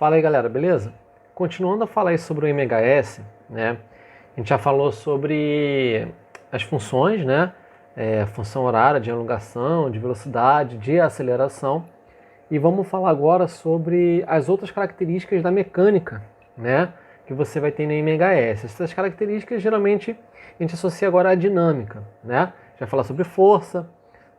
Fala aí, galera, beleza? Continuando a falar aí sobre o MHS, né? A gente já falou sobre as funções, né? Função horária de elongação, de velocidade, de aceleração. E vamos falar agora sobre as outras características da mecânica, né? Que você vai ter no MHS. Essas características geralmente a gente associa agora à dinâmica, né? Já falar sobre força,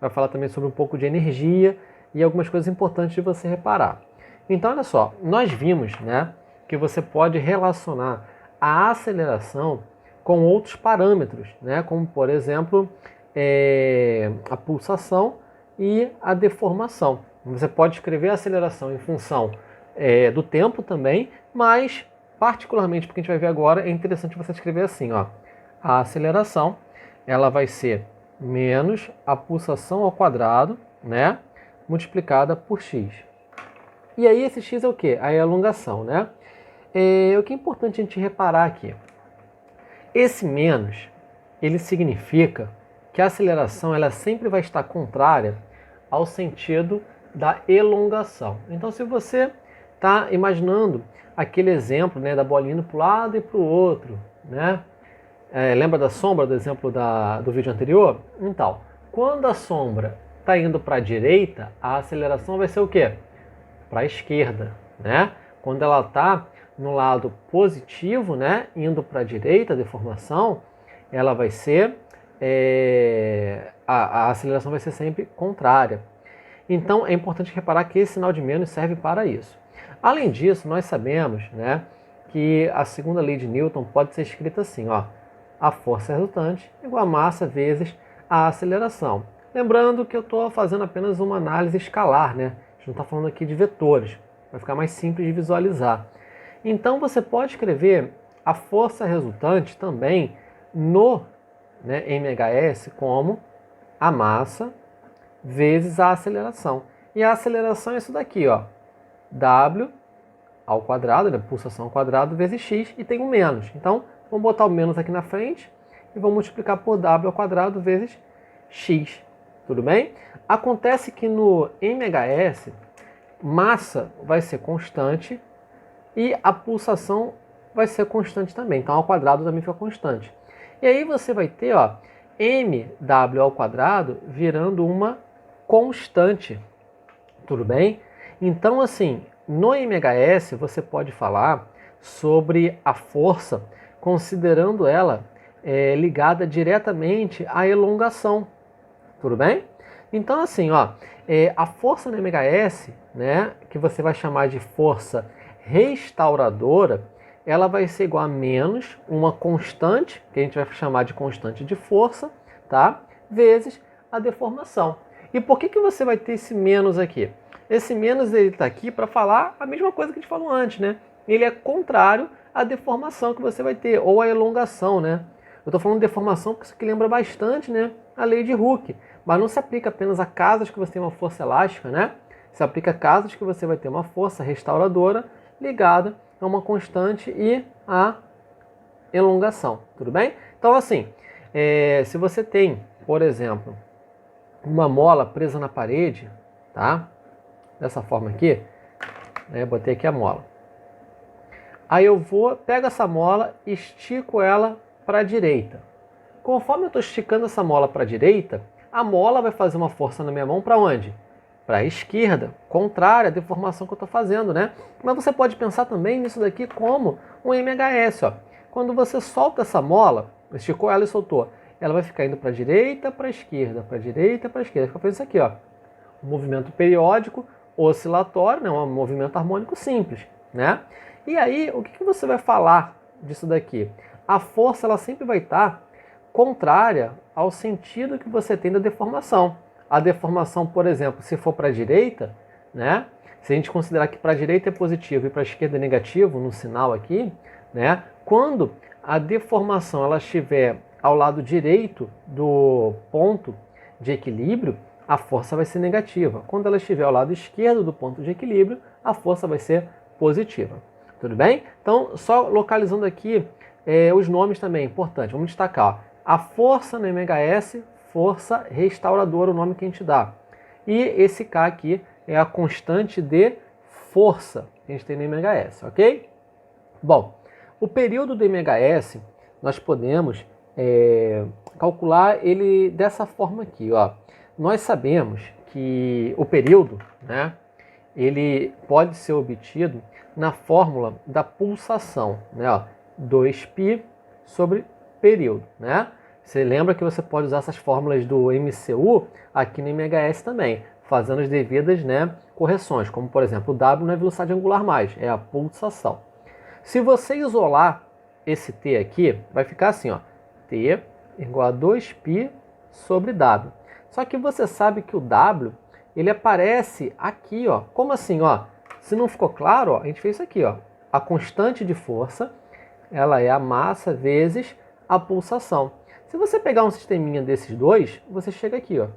vai falar também sobre um pouco de energia e algumas coisas importantes de você reparar. Então, olha só, nós vimos, né, que você pode relacionar a aceleração com outros parâmetros, né, como, por exemplo, a pulsação e a deformação. Você pode escrever a aceleração em função do tempo também, mas, particularmente, porque a gente vai ver agora, é interessante você escrever assim, ó, a aceleração ela vai ser menos a pulsação ao quadrado, né, multiplicada por x. E aí esse x é o quê? A elongação, né? O que é importante a gente reparar aqui? Esse menos, ele significa que a aceleração ela sempre vai estar contrária ao sentido da elongação. Então, se você está imaginando aquele exemplo, né, da bolinha indo para um lado e para o outro, né? Lembra da sombra do exemplo do vídeo anterior? Então, quando a sombra está indo para a direita, a aceleração vai ser o quê? Para a esquerda, né? Quando ela está no lado positivo, né, indo para a direita, a deformação, ela vai ser a aceleração vai ser sempre contrária. Então é importante reparar que esse sinal de menos serve para isso. Além disso, nós sabemos, né, que a segunda lei de Newton pode ser escrita assim, ó, a força resultante igual a massa vezes a aceleração. Lembrando que eu estou fazendo apenas uma análise escalar, né? A gente não está falando aqui de vetores, vai ficar mais simples de visualizar. Então você pode escrever a força resultante também no MHS como a massa vezes a aceleração. E a aceleração é isso daqui, ó, W ao quadrado, né, pulsação ao quadrado, vezes x, e tem um menos. Então, vamos botar o menos aqui na frente e vamos multiplicar por W ao quadrado vezes x. Tudo bem? Acontece que no MHS, massa vai ser constante e a pulsação vai ser constante também. Então, ao quadrado também fica constante. E aí você vai ter, ó, mw ao quadrado virando uma constante. Tudo bem? Então, assim, no MHS você pode falar sobre a força considerando ela ligada diretamente à elongação. Tudo bem? Então, assim, ó, a força no MHS, né, que você vai chamar de força restauradora, ela vai ser igual a menos uma constante, que a gente vai chamar de constante de força, tá? Vezes a deformação. E por que você vai ter esse menos aqui? Esse menos ele está aqui para falar a mesma coisa que a gente falou antes, né? Ele é contrário à deformação que você vai ter, ou à elongação, né? Eu estou falando de deformação porque isso aqui lembra bastante, né, a lei de Hooke. Mas não se aplica apenas a casos que você tem uma força elástica, né? Se aplica a casos que você vai ter uma força restauradora ligada a uma constante e a elongação, tudo bem? Então, assim, se você tem, por exemplo, uma mola presa na parede, tá? Dessa forma aqui, né? Botei aqui a mola. Aí eu pego essa mola e estico ela para a direita. Conforme eu estou esticando essa mola para a direita, a mola vai fazer uma força na minha mão para onde? Para a esquerda, contrária à deformação que eu estou fazendo, né? Mas você pode pensar também nisso daqui como um MHS, ó. Quando você solta essa mola, esticou ela e soltou, ela vai ficar indo para a direita, para a esquerda, para a direita, para a esquerda. Fica fazendo isso aqui, ó. Um movimento periódico, oscilatório, né? Um movimento harmônico simples, né? E aí, o que você vai falar disso daqui? A força, ela sempre vai estar contrária ao sentido que você tem da deformação. A deformação, por exemplo, se for para a direita, né? Se a gente considerar que para a direita é positivo e para a esquerda é negativo, no sinal aqui, né? Quando a deformação ela estiver ao lado direito do ponto de equilíbrio, a força vai ser negativa. Quando ela estiver ao lado esquerdo do ponto de equilíbrio, a força vai ser positiva. Tudo bem? Então, só localizando aqui os nomes também, importante. Vamos destacar, ó. A força no MHS, força restauradora, o nome que a gente dá. E esse K aqui é a constante de força, que a gente tem no MHS, ok? Bom, o período do MHS, nós podemos calcular ele dessa forma aqui, ó. Nós sabemos que o período, né, ele pode ser obtido na fórmula da pulsação, né, ó, 2π sobre período, né? Você lembra que você pode usar essas fórmulas do MCU aqui no MHS também, fazendo as devidas, né, correções, como por exemplo, o W não é velocidade angular mais, é a pulsação. Se você isolar esse T aqui, vai ficar assim, ó, T igual a 2π sobre W. Só que você sabe que o W, ele aparece aqui, ó. Como assim, ó? Se não ficou claro, ó, a gente fez isso aqui, ó. A constante de força, ela é a massa vezes a pulsação. Se você pegar um sisteminha desses dois, você chega aqui, ó,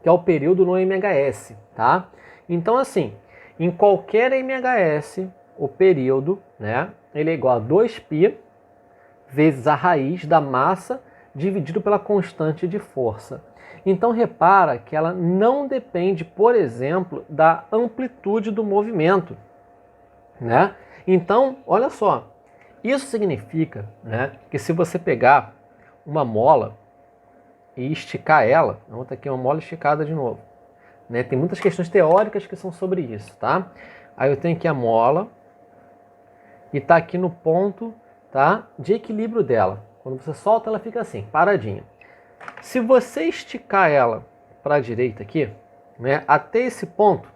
que é o período no MHS, tá? Então, assim, em qualquer MHS, o período, né, ele é igual a 2π vezes a raiz da massa dividido pela constante de força. Então, repara que ela não depende, por exemplo, da amplitude do movimento, né? Então, olha só, isso significa, né, que se você pegar uma mola e esticar ela, vamos ter aqui uma mola esticada de novo, né? Tem muitas questões teóricas que são sobre isso, tá? Aí eu tenho aqui a mola e tá aqui no ponto, tá, de equilíbrio dela. Quando você solta, ela fica assim, paradinha. Se você esticar ela para a direita aqui, né, até esse ponto,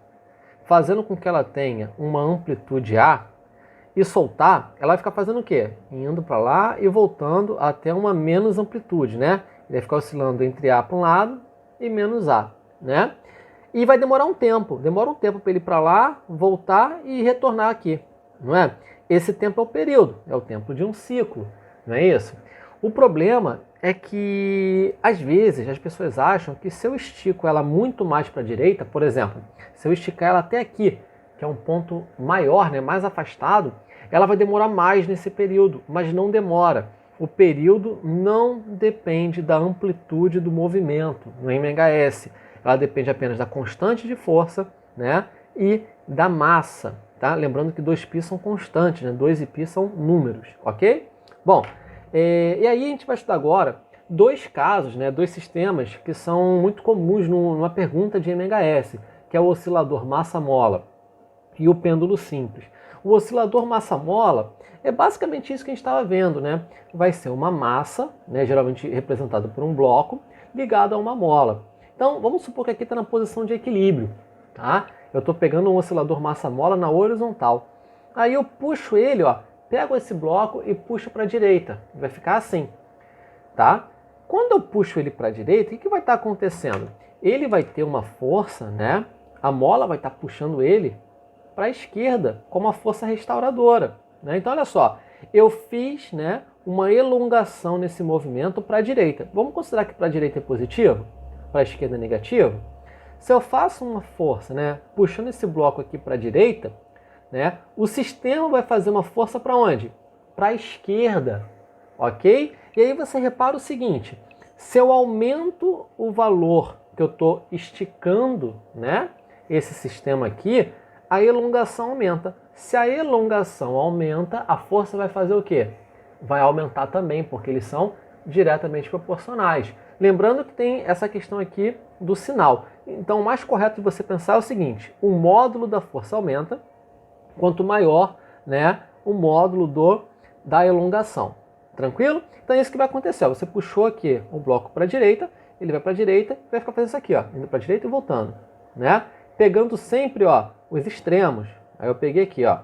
fazendo com que ela tenha uma amplitude A, e soltar, ela vai ficar fazendo o quê? Indo para lá e voltando até uma menos amplitude, né? Ele vai ficar oscilando entre A para um lado e menos A, né? E vai demorar um tempo. Demora um tempo para ele ir para lá, voltar e retornar aqui, não é? Esse tempo é o período, é o tempo de um ciclo, não é isso? O problema é que, às vezes, as pessoas acham que se eu estico ela muito mais para a direita, por exemplo, se eu esticar ela até aqui, que é um ponto maior, né, mais afastado, ela vai demorar mais nesse período, mas não demora. O período não depende da amplitude do movimento no MHS. Ela depende apenas da constante de força, né, e da massa. Tá? Lembrando que 2π são constantes, né, 2 e π são números, ok? Bom, e aí a gente vai estudar agora dois casos, né, dois sistemas que são muito comuns numa pergunta de MHS, que é o oscilador massa-mola e o pêndulo simples. O oscilador massa-mola é basicamente isso que a gente estava vendo, né? Vai ser uma massa, né, geralmente representada por um bloco, ligado a uma mola. Então, vamos supor que aqui está na posição de equilíbrio, tá? Eu estou pegando um oscilador massa-mola na horizontal. Aí eu puxo ele, ó, pego esse bloco e puxo para a direita. Vai ficar assim, tá? Quando eu puxo ele para a direita, o que vai estar acontecendo? Ele vai ter uma força, né? A mola vai estar puxando ele para a esquerda, como uma força restauradora, né? Então, olha só, eu fiz, né, uma elongação nesse movimento para a direita. Vamos considerar que para a direita é positivo, para a esquerda é negativo? Se eu faço uma força, né, puxando esse bloco aqui para a direita, né, o sistema vai fazer uma força para onde? Para a esquerda, ok? E aí você repara o seguinte, se eu aumento o valor que eu estou esticando, né, esse sistema aqui, a elongação aumenta. Se a elongação aumenta, a força vai fazer o quê? Vai aumentar também, porque eles são diretamente proporcionais. Lembrando que tem essa questão aqui do sinal. Então, o mais correto de você pensar é o seguinte, o módulo da força aumenta, quanto maior, né, o módulo da elongação. Tranquilo? Então é isso que vai acontecer. Você puxou aqui o bloco para a direita, ele vai para a direita e vai ficar fazendo isso aqui, ó, indo para a direita e voltando, né? Pegando sempre, ó, os extremos. Aí eu peguei aqui, ó.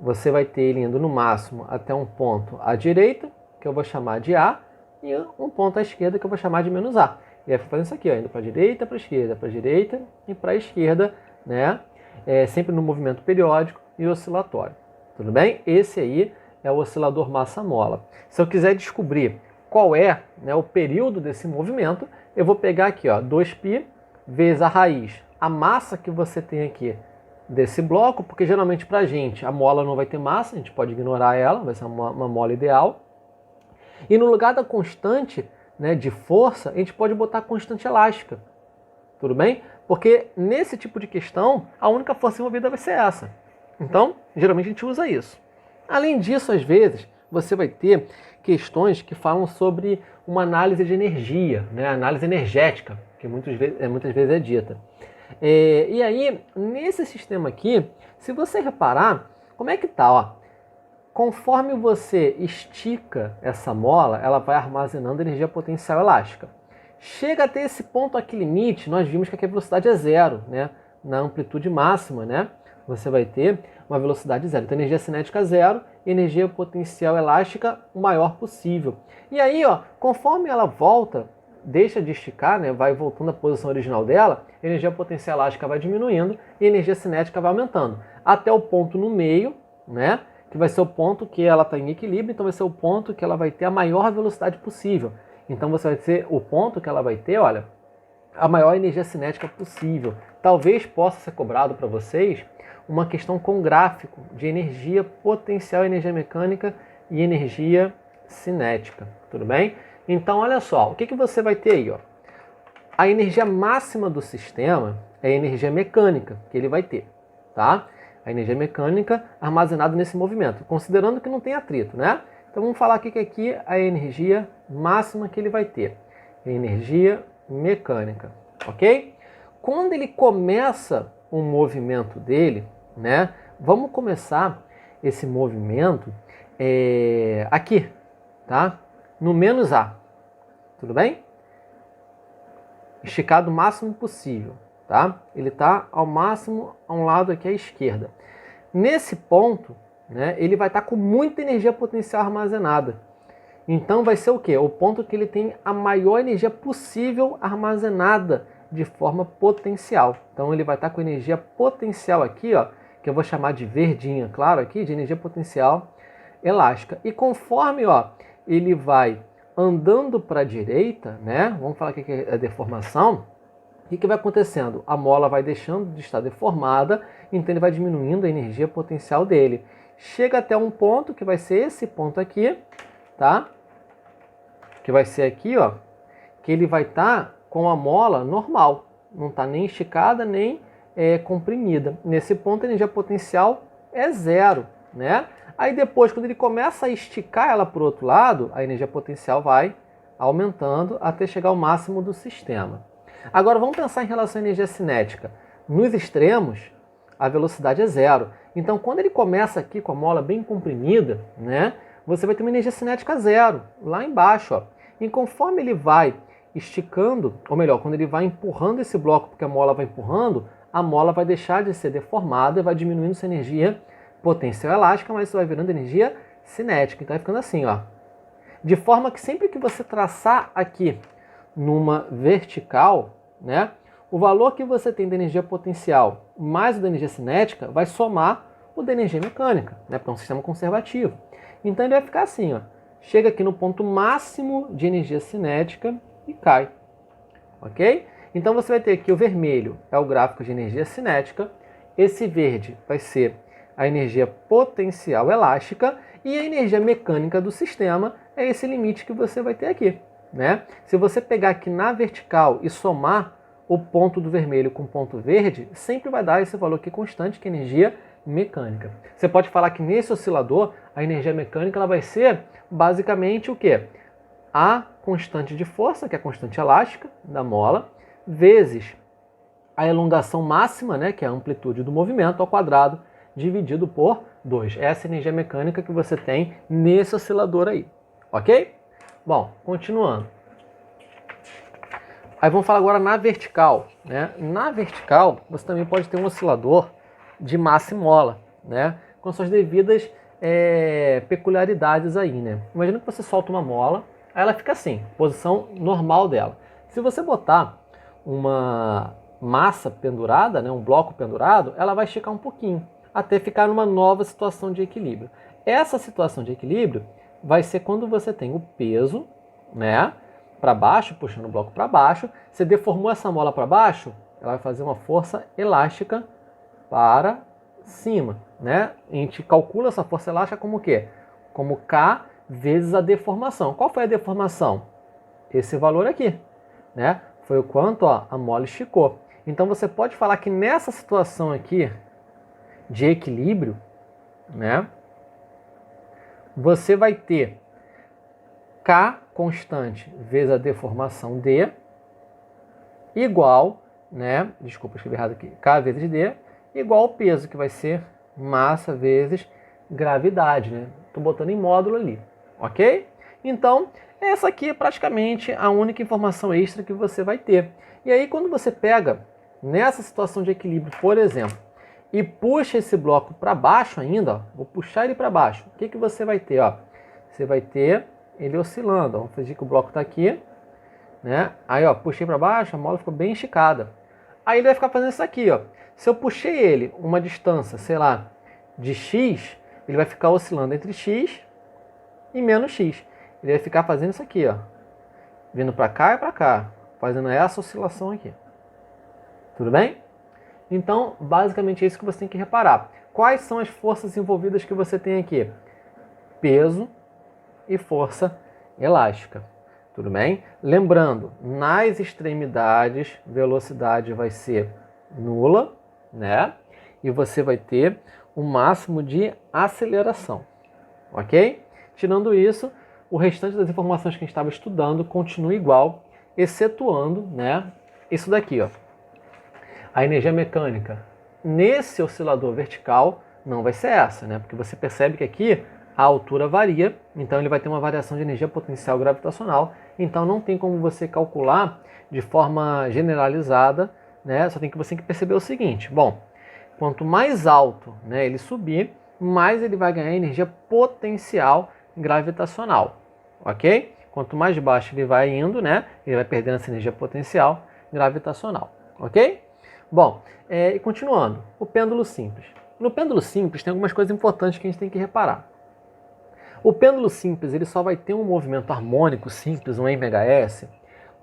Você vai ter ele indo no máximo até um ponto à direita, que eu vou chamar de A, e um ponto à esquerda, que eu vou chamar de menos A. E aí vai fazendo isso aqui, ó, indo para a direita, para a esquerda, para a direita e para a esquerda, né? Sempre no movimento periódico e oscilatório. Tudo bem? Esse aí é o oscilador massa-mola. Se eu quiser descobrir qual é, né, o período desse movimento, eu vou pegar aqui, ó, 2π vezes a raiz, a massa que você tem aqui desse bloco, porque geralmente para a gente a mola não vai ter massa, a gente pode ignorar ela, vai ser uma mola ideal. E no lugar da constante, né, de força, a gente pode botar a constante elástica. Tudo bem? Porque nesse tipo de questão, a única força envolvida vai ser essa. Então, geralmente a gente usa isso. Além disso, às vezes, você vai ter questões que falam sobre uma análise de energia, né? Análise energética, que muitas vezes é dita. E aí, nesse sistema aqui, se você reparar, como é que tá, ó? Conforme você estica essa mola, ela vai armazenando energia potencial elástica. Chega até esse ponto aqui limite, nós vimos que aqui a velocidade é zero, né? Na amplitude máxima, né? Você vai ter uma velocidade zero. Então, energia cinética zero e energia potencial elástica o maior possível. E aí, ó, conforme ela volta, deixa de esticar, né? Vai voltando à posição original dela, a energia potencial elástica vai diminuindo e a energia cinética vai aumentando. Até o ponto no meio, né? Que vai ser o ponto que ela está em equilíbrio, então vai ser o ponto que ela vai ter a maior velocidade possível. Então você vai ter o ponto que ela vai ter, olha, a maior energia cinética possível. Talvez possa ser cobrado para vocês uma questão com gráfico de energia potencial, energia mecânica e energia cinética, tudo bem? Então olha só, o que você vai ter aí, ó? A energia máxima do sistema é a energia mecânica que ele vai ter, tá? A energia mecânica armazenada nesse movimento, considerando que não tem atrito, né? Então vamos falar aqui que aqui é a energia máxima que ele vai ter. Energia mecânica, ok? Quando ele começa o movimento dele, né? Vamos começar esse movimento aqui, tá? No menos A, tudo bem? Esticado o máximo possível, tá? Ele está ao máximo a um lado aqui à esquerda. Nesse ponto, né, ele vai estar com muita energia potencial armazenada. Então vai ser o quê? O ponto que ele tem a maior energia possível armazenada de forma potencial. Então ele vai estar com energia potencial aqui, ó, que eu vou chamar de verdinha, claro, aqui, de energia potencial elástica. E conforme, ó, ele vai andando para a direita, né? Vamos falar aqui que é a deformação. O que vai acontecendo? A mola vai deixando de estar deformada, então ele vai diminuindo a energia potencial dele. Chega até um ponto, que vai ser esse ponto aqui, tá? Que vai ser aqui, ó, que ele vai estar com a mola normal. Não está nem esticada, nem comprimida. Nesse ponto, a energia potencial é zero, né? Aí depois, quando ele começa a esticar ela para o outro lado, a energia potencial vai aumentando até chegar ao máximo do sistema. Agora vamos pensar em relação à energia cinética. Nos extremos, a velocidade é zero. Então quando ele começa aqui com a mola bem comprimida, né, você vai ter uma energia cinética zero, lá embaixo. Ó. E conforme ele vai esticando, ou melhor, quando ele vai empurrando esse bloco, porque a mola vai empurrando, a mola vai deixar de ser deformada e vai diminuindo sua energia potencial elástica, mas isso vai virando energia cinética. Então vai ficando assim, ó. De forma que sempre que você traçar aqui numa vertical, né, o valor que você tem de energia potencial mais o da energia cinética vai somar o da energia mecânica, né, porque é um sistema conservativo. Então ele vai ficar assim, ó, chega aqui no ponto máximo de energia cinética e cai, ok? Então você vai ter aqui o vermelho é o gráfico de energia cinética, esse verde vai ser a energia potencial elástica e a energia mecânica do sistema é esse limite que você vai ter aqui. Né? Se você pegar aqui na vertical e somar o ponto do vermelho com o ponto verde, sempre vai dar esse valor aqui constante, que é energia mecânica. Você pode falar que nesse oscilador, a energia mecânica ela vai ser basicamente o quê? A constante de força, que é a constante elástica da mola, vezes a elongação máxima, né, que é a amplitude do movimento, ao quadrado, dividido por 2. Essa é a energia mecânica que você tem nesse oscilador aí. Ok? Bom, continuando. Aí vamos falar agora na vertical. Né? Na vertical, você também pode ter um oscilador de massa e mola, né? Com suas devidas peculiaridades aí. Né? Imagina que você solta uma mola, aí ela fica assim, posição normal dela. Se você botar uma massa pendurada, né, um bloco pendurado, ela vai esticar um pouquinho, até ficar numa nova situação de equilíbrio. Essa situação de equilíbrio vai ser quando você tem o peso, né, para baixo, puxando o bloco para baixo. Você deformou essa mola para baixo, ela vai fazer uma força elástica para cima, né? A gente calcula essa força elástica como o quê? Como K vezes a deformação. Qual foi a deformação? Esse valor aqui, né? Foi o quanto, ó, a mola esticou. Então você pode falar que nessa situação aqui, de equilíbrio, né, você vai ter K constante vezes a deformação D igual, né, desculpa, escrevi errado aqui, K vezes D igual ao peso, que vai ser massa vezes gravidade, né? Estou botando em módulo ali, ok? Então, essa aqui é praticamente a única informação extra que você vai ter. E aí, quando você pega nessa situação de equilíbrio, por exemplo, e puxa esse bloco para baixo ainda, ó, vou puxar ele para baixo, o que, que você vai ter? Ó? Você vai ter ele oscilando, ó. Vamos fingir que o bloco está aqui, né? Aí, ó, puxei para baixo, a mola ficou bem esticada. Aí ele vai ficar fazendo isso aqui, ó. Se eu puxei ele uma distância, sei lá, de x, ele vai ficar oscilando entre x e menos x. Ele vai ficar fazendo isso aqui, ó, vindo para cá e para cá, fazendo essa oscilação aqui. Tudo bem? Então, basicamente é isso que você tem que reparar. Quais são as forças envolvidas que você tem aqui? Peso e força elástica. Tudo bem? Lembrando, nas extremidades, velocidade vai ser nula, né? E você vai ter o máximo de aceleração, ok? Tirando isso, o restante das informações que a gente estava estudando continua igual, excetuando, né, isso daqui, ó. A energia mecânica nesse oscilador vertical não vai ser essa, né? Porque você percebe que aqui a altura varia, então ele vai ter uma variação de energia potencial gravitacional, então não tem como você calcular de forma generalizada, né? Só tem que você tem que perceber o seguinte: bom, quanto mais alto, né, ele subir, mais ele vai ganhar energia potencial gravitacional, ok? Quanto mais baixo ele vai indo, né, ele vai perdendo essa energia potencial gravitacional, ok? Bom, e continuando, o pêndulo simples. No pêndulo simples tem algumas coisas importantes que a gente tem que reparar. O pêndulo simples ele só vai ter um movimento harmônico simples, um MHS,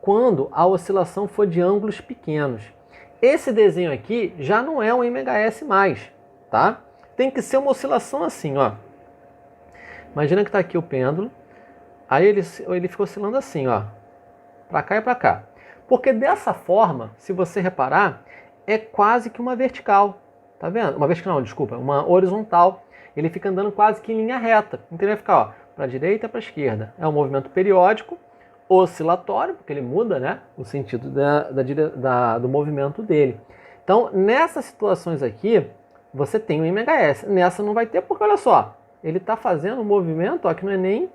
quando a oscilação for de ângulos pequenos. Esse desenho aqui já não é um MHS mais, tá? Tem que ser uma oscilação assim, ó. Imagina que está aqui o pêndulo, aí ele fica oscilando assim, ó, para cá e para cá. Porque dessa forma, se você reparar, é quase que uma vertical, tá vendo? Uma vertical não, desculpa, uma horizontal. Ele fica andando quase que em linha reta. Então ele vai ficar para a direita e para a esquerda. É um movimento periódico, oscilatório, porque ele muda, né, o sentido do movimento dele. Então, nessas situações aqui, você tem o MHS. Nessa não vai ter, porque olha só, ele está fazendo um movimento, ó, que não é nem,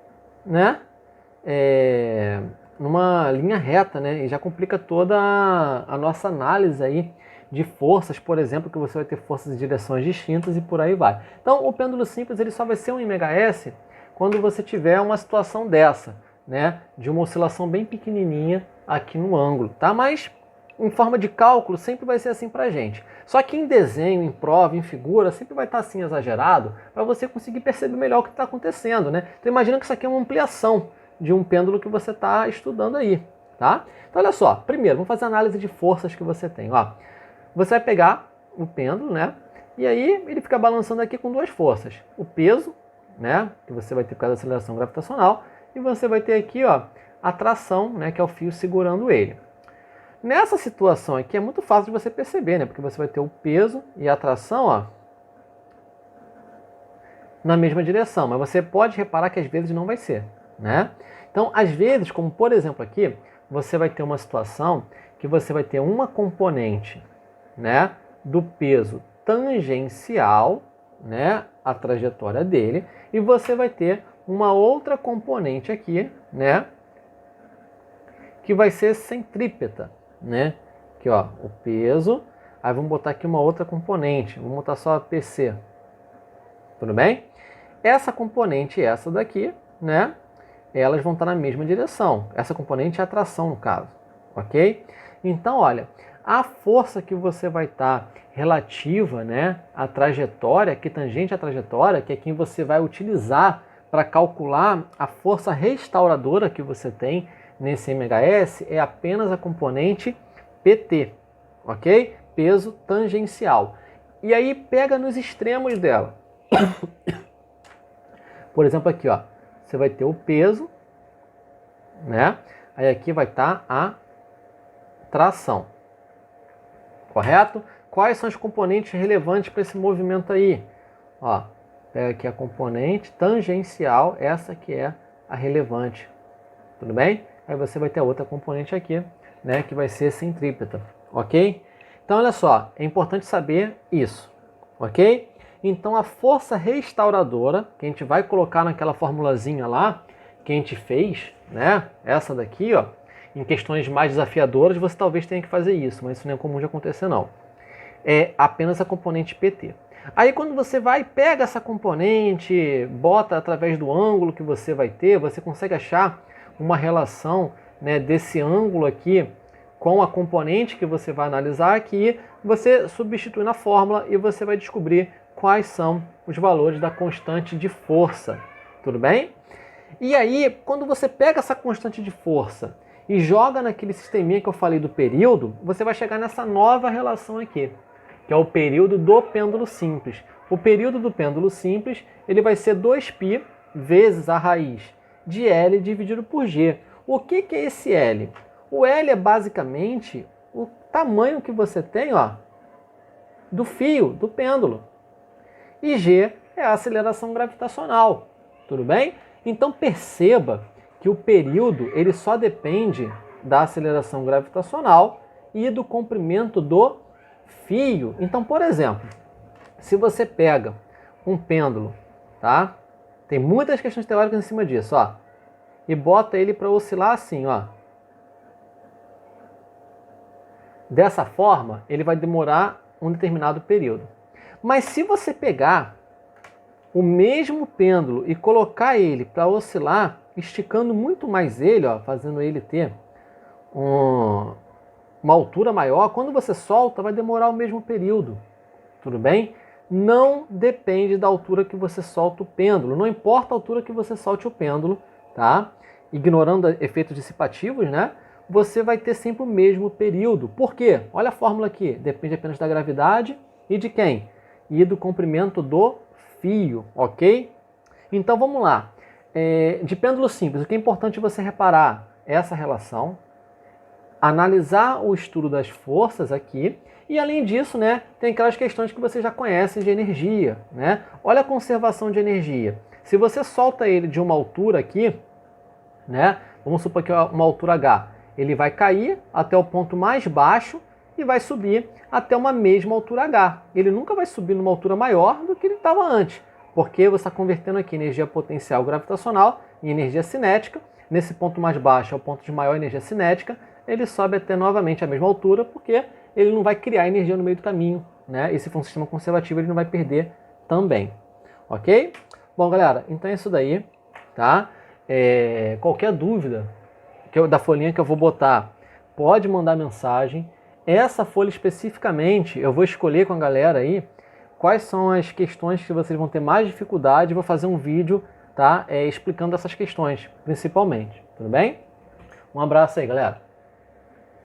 né, numa linha reta, né, e já complica toda a nossa análise aí de forças, por exemplo, que você vai ter forças em direções distintas e por aí vai. Então, o pêndulo simples ele só vai ser um MHS quando você tiver uma situação dessa, né, de uma oscilação bem pequenininha aqui no ângulo, tá? Mas em forma de cálculo sempre vai ser assim pra gente. Só que em desenho, em prova, em figura, sempre vai estar assim exagerado para você conseguir perceber melhor o que está acontecendo, né? Então imagina que isso aqui é uma ampliação de um pêndulo que você está estudando aí, tá? Então olha só, primeiro vamos fazer a análise de forças que você tem, ó. Você vai pegar o pêndulo, né? E aí ele fica balançando aqui com duas forças. O peso, né? Que você vai ter por causa da aceleração gravitacional. E você vai ter aqui, ó, a tração, né? Que é o fio segurando ele. Nessa situação aqui é muito fácil de você perceber, né? Porque você vai ter o peso e a tração, ó, na mesma direção. Mas você pode reparar que às vezes não vai ser, né? Então, às vezes, como por exemplo aqui, você vai ter uma situação que você vai ter uma componente, né, do peso tangencial, né, a trajetória dele, e você vai ter uma outra componente aqui, né, que vai ser centrípeta, né, aqui ó, o peso, aí vamos botar aqui uma outra componente, vamos botar só a PC, tudo bem? Essa componente e essa daqui, né, elas vão estar na mesma direção, essa componente é a tração no caso, ok? Então olha, a força que você vai estar relativa, né, à trajetória, que tangente à trajetória, que é quem você vai utilizar para calcular a força restauradora que você tem nesse MHS, é apenas a componente PT, ok? Peso tangencial. E aí pega nos extremos dela. Por exemplo aqui, ó, você vai ter o peso, né? Aí aqui vai estar a tração. Correto? quais são os componentes relevantes para esse movimento aí. Ó, pega aqui a componente tangencial, essa que é a relevante. Tudo bem? Aí você vai ter outra componente aqui, né, que vai ser centrípeta, ok? Então, olha só, é importante saber isso, ok? Então, a força restauradora, que a gente vai colocar naquela formulazinha lá, que a gente fez, né, essa daqui, ó, em questões mais desafiadoras, você talvez tenha que fazer isso, mas isso não é comum de acontecer, não. É apenas a componente PT. Aí, quando você vai, pega essa componente, bota através do ângulo que você vai ter, você consegue achar uma relação, né, desse ângulo aqui com a componente que você vai analisar, que você substitui na fórmula e você vai descobrir quais são os valores da constante de força. Tudo bem? E aí, quando você pega essa constante de força e joga naquele sisteminha que eu falei do período, você vai chegar nessa nova relação aqui, que é o período do pêndulo simples. O período do pêndulo simples, ele vai ser 2π vezes a raiz de L dividido por G. O que é esse L? O L é basicamente o tamanho que você tem, ó, do fio, do pêndulo. E G é a aceleração gravitacional. Tudo bem? Então perceba que o período ele só depende da aceleração gravitacional e do comprimento do fio. Então, por exemplo, se você pega um pêndulo, tá? Tem muitas questões teóricas em cima disso, ó, e bota ele para oscilar assim, ó. Dessa forma, ele vai demorar um determinado período. Mas se você pegar o mesmo pêndulo e colocar ele para oscilar, esticando muito mais ele, ó, fazendo ele ter uma altura maior, quando você solta, vai demorar o mesmo período. Tudo bem? Não depende da altura que você solta o pêndulo. Não importa a altura que você solte o pêndulo, tá? Ignorando efeitos dissipativos, né? Você vai ter sempre o mesmo período. Por quê? Olha a fórmula aqui. Depende apenas da gravidade e de quem? E do comprimento do fio, ok? Então vamos lá. De pêndulo simples, o que é importante você reparar é essa relação, analisar o estudo das forças aqui, e além disso, né, tem aquelas questões que você já conhece de energia, né? Olha a conservação de energia. Se você solta ele de uma altura aqui, né, vamos supor que é uma altura H, ele vai cair até o ponto mais baixo e vai subir até uma mesma altura H. Ele nunca vai subir numa altura maior do que ele estava antes, porque você está convertendo aqui energia potencial gravitacional em energia cinética. Nesse ponto mais baixo é o ponto de maior energia cinética, ele sobe até novamente a mesma altura, porque ele não vai criar energia no meio do caminho, né? E se for um sistema conservativo, ele não vai perder também, ok? Bom, galera, então é isso daí, tá? Qualquer dúvida da folhinha que eu vou botar, pode mandar mensagem. Essa folha especificamente, eu vou escolher com a galera aí quais são as questões que vocês vão ter mais dificuldade. Vou fazer um vídeo, tá? Explicando essas questões, principalmente. Tudo bem? Um abraço aí, galera.